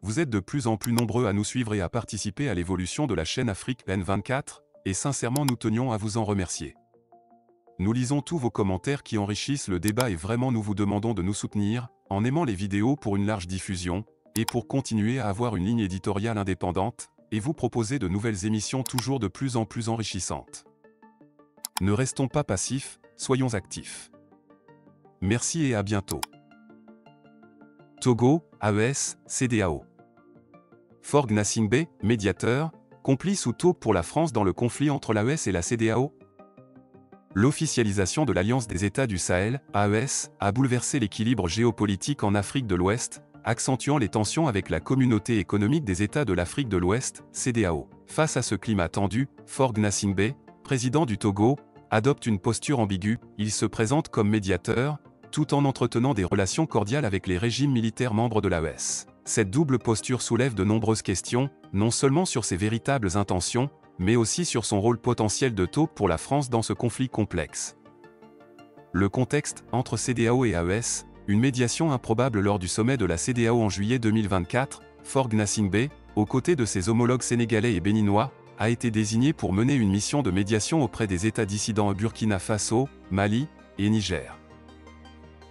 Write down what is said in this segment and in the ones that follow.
vous êtes de plus en plus nombreux à nous suivre et à participer à l'évolution de la chaîne Afrique N24, et sincèrement nous tenions à vous en remercier. Nous lisons tous vos commentaires qui enrichissent le débat et vraiment nous vous demandons de nous soutenir, en aimant les vidéos pour une large diffusion, et pour continuer à avoir une ligne éditoriale indépendante, et vous proposer de nouvelles émissions toujours de plus en plus enrichissantes. Ne restons pas passifs, soyons actifs. Merci et à bientôt. Togo, AES, CEDEAO. Faure Gnassingbé, médiateur, complice ou taupe pour la France dans le conflit entre l'AES et la CEDEAO? L'officialisation de l'Alliance des États du Sahel, AES, a bouleversé l'équilibre géopolitique en Afrique de l'Ouest, accentuant les tensions avec la Communauté économique des États de l'Afrique de l'Ouest, CEDEAO. Face à ce climat tendu, Faure Gnassingbé, président du Togo, adopte une posture ambiguë, il se présente comme médiateur, tout en entretenant des relations cordiales avec les régimes militaires membres de l'AES. Cette double posture soulève de nombreuses questions, non seulement sur ses véritables intentions, mais aussi sur son rôle potentiel de taupe pour la France dans ce conflit complexe. Le contexte, entre CEDEAO et AES, une médiation improbable lors du sommet de la CEDEAO en juillet 2024, Faure Gnassingbé, aux côtés de ses homologues sénégalais et béninois, a été désigné pour mener une mission de médiation auprès des États dissidents au Burkina Faso, Mali et Niger.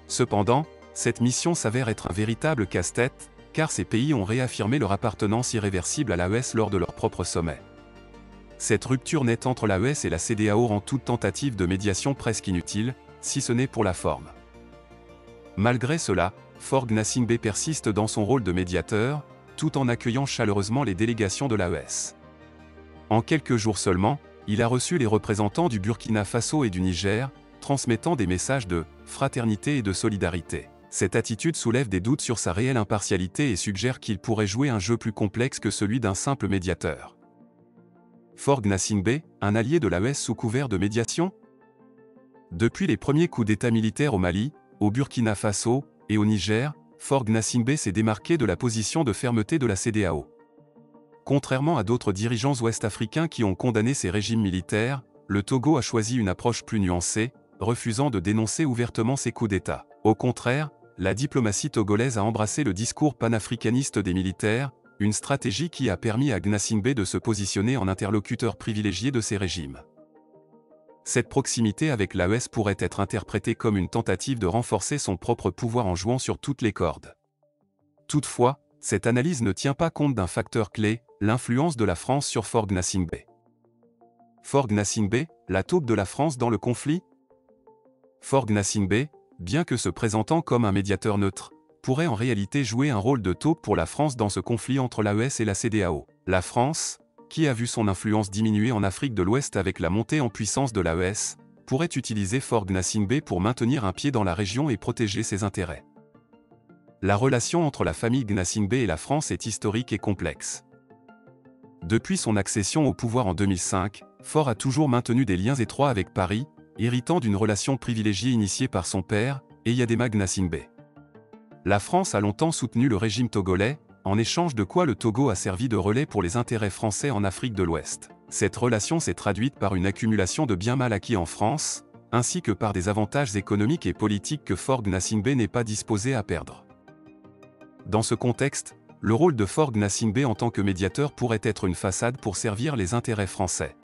Cependant, cette mission s'avère être un véritable casse-tête, car ces pays ont réaffirmé leur appartenance irréversible à l'AES lors de leur propre sommet. Cette rupture nette entre l'AES et la CEDEAO rend toute tentative de médiation presque inutile, si ce n'est pour la forme. Malgré cela, Faure Gnassingbé persiste dans son rôle de médiateur, tout en accueillant chaleureusement les délégations de l'AES. En quelques jours seulement, il a reçu les représentants du Burkina Faso et du Niger, transmettant des messages de fraternité et de solidarité. Cette attitude soulève des doutes sur sa réelle impartialité et suggère qu'il pourrait jouer un jeu plus complexe que celui d'un simple médiateur. Faure Gnassingbé, un allié de l'AES sous couvert de médiation? Depuis les premiers coups d'État militaires au Mali, au Burkina Faso et au Niger, Faure Gnassingbé s'est démarqué de la position de fermeté de la CEDEAO. Contrairement à d'autres dirigeants ouest-africains qui ont condamné ces régimes militaires, le Togo a choisi une approche plus nuancée, refusant de dénoncer ouvertement ces coups d'État. Au contraire, la diplomatie togolaise a embrassé le discours panafricaniste des militaires, une stratégie qui a permis à Gnassingbé de se positionner en interlocuteur privilégié de ces régimes. Cette proximité avec l'AES pourrait être interprétée comme une tentative de renforcer son propre pouvoir en jouant sur toutes les cordes. Toutefois, cette analyse ne tient pas compte d'un facteur clé, l'influence de la France sur Faure Gnassingbé. Faure Gnassingbé, la taupe de la France dans le conflit? Faure Gnassingbé, bien que se présentant comme un médiateur neutre, pourrait en réalité jouer un rôle de taupe pour la France dans ce conflit entre l'AES et la CEDEAO. La France, qui a vu son influence diminuer en Afrique de l'Ouest avec la montée en puissance de l'AES, pourrait utiliser Faure Gnassingbé pour maintenir un pied dans la région et protéger ses intérêts. La relation entre la famille Gnassingbé et la France est historique et complexe. Depuis son accession au pouvoir en 2005, Faure a toujours maintenu des liens étroits avec Paris, héritant d'une relation privilégiée initiée par son père, Eyadema Gnassingbé. La France a longtemps soutenu le régime togolais, en échange de quoi le Togo a servi de relais pour les intérêts français en Afrique de l'Ouest. Cette relation s'est traduite par une accumulation de biens mal acquis en France, ainsi que par des avantages économiques et politiques que Faure Gnassingbé n'est pas disposé à perdre. Dans ce contexte, le rôle de Faure Gnassingbé en tant que médiateur pourrait être une façade pour servir les intérêts français.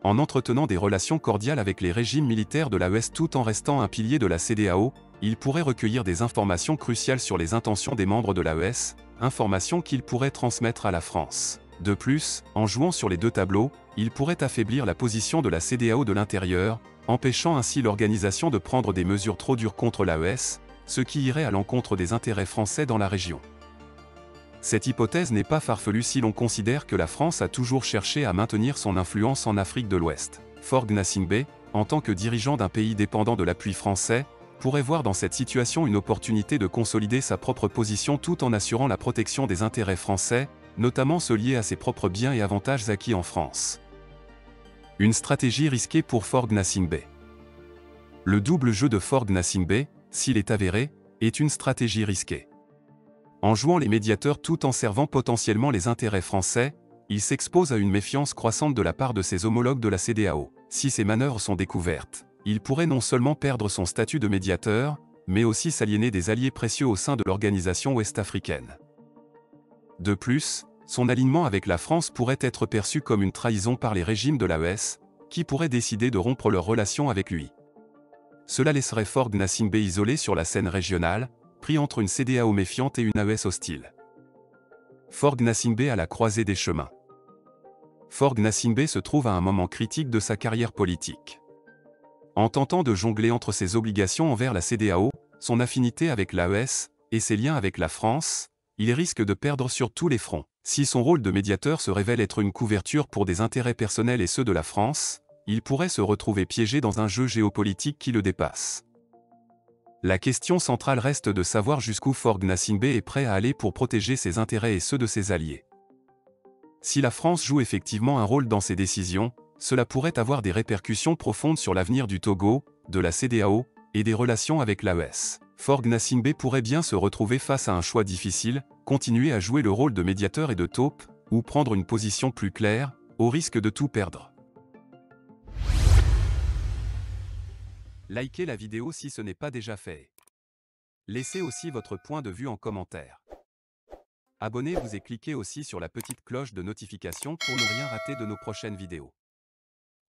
En entretenant des relations cordiales avec les régimes militaires de l'AES tout en restant un pilier de la CEDEAO, il pourrait recueillir des informations cruciales sur les intentions des membres de l'AES, informations qu'il pourrait transmettre à la France. De plus, en jouant sur les deux tableaux, il pourrait affaiblir la position de la CEDEAO de l'intérieur, empêchant ainsi l'organisation de prendre des mesures trop dures contre l'AES, ce qui irait à l'encontre des intérêts français dans la région. Cette hypothèse n'est pas farfelue si l'on considère que la France a toujours cherché à maintenir son influence en Afrique de l'Ouest. Faure Gnassingbé, en tant que dirigeant d'un pays dépendant de l'appui français, pourrait voir dans cette situation une opportunité de consolider sa propre position tout en assurant la protection des intérêts français, notamment ceux liés à ses propres biens et avantages acquis en France. Une stratégie risquée pour Faure Gnassingbé. Le double jeu de Faure Gnassingbé, s'il est avéré, est une stratégie risquée. En jouant les médiateurs tout en servant potentiellement les intérêts français, il s'expose à une méfiance croissante de la part de ses homologues de la CEDEAO. Si ces manœuvres sont découvertes, il pourrait non seulement perdre son statut de médiateur, mais aussi s'aliéner des alliés précieux au sein de l'organisation ouest-africaine. De plus, son alignement avec la France pourrait être perçu comme une trahison par les régimes de l'AES, qui pourraient décider de rompre leurs relations avec lui. Cela laisserait Faure Gnassingbé isolé sur la scène régionale, pris entre une CEDEAO méfiante et une AES hostile. Faure Gnassingbé à la croisée des chemins. Faure Gnassingbé se trouve à un moment critique de sa carrière politique. En tentant de jongler entre ses obligations envers la CEDEAO, son affinité avec l'AES et ses liens avec la France, il risque de perdre sur tous les fronts. Si son rôle de médiateur se révèle être une couverture pour des intérêts personnels et ceux de la France, il pourrait se retrouver piégé dans un jeu géopolitique qui le dépasse. La question centrale reste de savoir jusqu'où Faure Gnassingbé est prêt à aller pour protéger ses intérêts et ceux de ses alliés. Si la France joue effectivement un rôle dans ces décisions, cela pourrait avoir des répercussions profondes sur l'avenir du Togo, de la CEDEAO et des relations avec l'AES. Faure Gnassingbé pourrait bien se retrouver face à un choix difficile, continuer à jouer le rôle de médiateur et de taupe, ou prendre une position plus claire, au risque de tout perdre. Likez la vidéo si ce n'est pas déjà fait. Laissez aussi votre point de vue en commentaire. Abonnez-vous et cliquez aussi sur la petite cloche de notification pour ne rien rater de nos prochaines vidéos.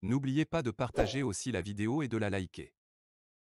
N'oubliez pas de partager aussi la vidéo et de la liker.